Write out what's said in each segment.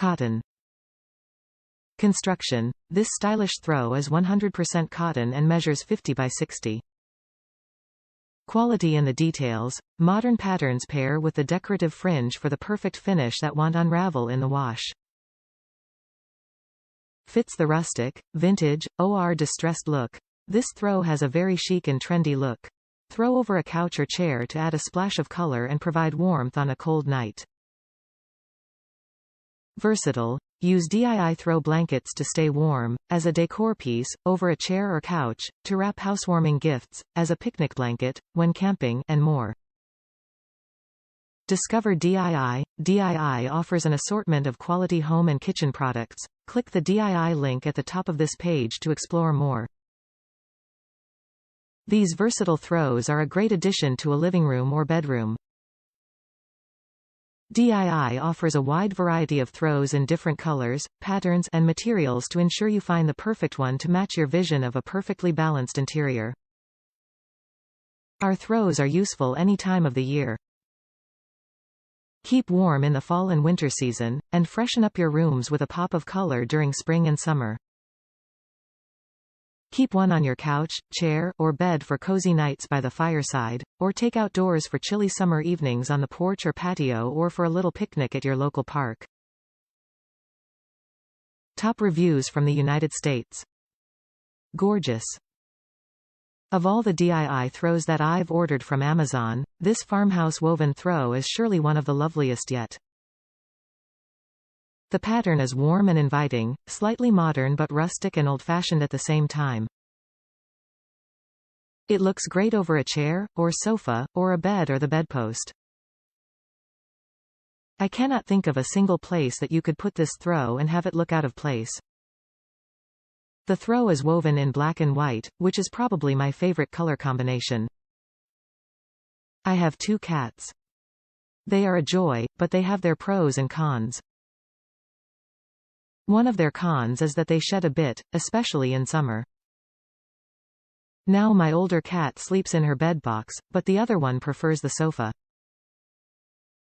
Cotton. Construction. This stylish throw is 100% cotton and measures 50 by 60. Quality in the details. Modern patterns pair with the decorative fringe for the perfect finish that won't unravel in the wash. Fits the rustic, vintage, or distressed look. This throw has a very chic and trendy look. Throw over a couch or chair to add a splash of color and provide warmth on a cold night. Versatile. Use DIY throw blankets to stay warm, as a decor piece, over a chair or couch, to wrap housewarming gifts, as a picnic blanket, when camping, and more. Discover DII. DII offers an assortment of quality home and kitchen products. Click the DII link at the top of this page to explore more. These versatile throws are a great addition to a living room or bedroom. DII offers a wide variety of throws in different colors, patterns, and materials to ensure you find the perfect one to match your vision of a perfectly balanced interior. Our throws are useful any time of the year. Keep warm in the fall and winter season, and freshen up your rooms with a pop of color during spring and summer. Keep one on your couch, chair, or bed for cozy nights by the fireside, or take outdoors for chilly summer evenings on the porch or patio, or for a little picnic at your local park. Top reviews from the United States. Gorgeous. Of all the DIY throws that I've ordered from Amazon, this farmhouse woven throw is surely one of the loveliest yet. The pattern is warm and inviting, slightly modern but rustic and old-fashioned at the same time. It looks great over a chair, or sofa, or a bed or the bedpost. I cannot think of a single place that you could put this throw and have it look out of place. The throw is woven in black and white, which is probably my favorite color combination. I have 2 cats. They are a joy, but they have their pros and cons. One of their cons is that they shed a bit, especially in summer. Now my older cat sleeps in her bed box, but the other one prefers the sofa.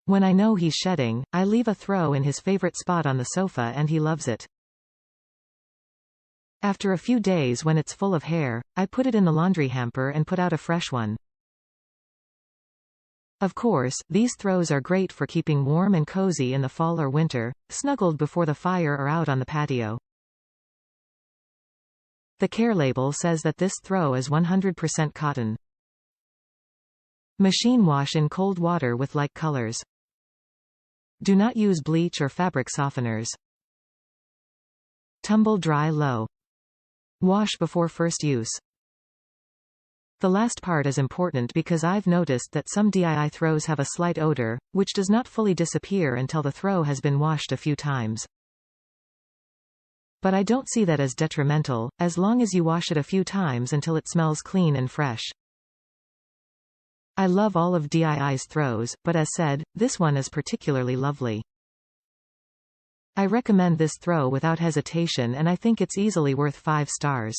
When I know he's shedding, I leave a throw in his favorite spot on the sofa and he loves it. After a few days when it's full of hair, I put it in the laundry hamper and put out a fresh one. Of course, these throws are great for keeping warm and cozy in the fall or winter, snuggled before the fire or out on the patio. The care label says that this throw is 100% cotton. Machine wash in cold water with like colors. Do not use bleach or fabric softeners. Tumble dry low. Wash before first use. The last part is important because I've noticed that some DIY throws have a slight odor, which does not fully disappear until the throw has been washed a few times. But I don't see that as detrimental, as long as you wash it a few times until it smells clean and fresh. I love all of DIY's throws, but as said, this one is particularly lovely. I recommend this throw without hesitation and I think it's easily worth 5 stars.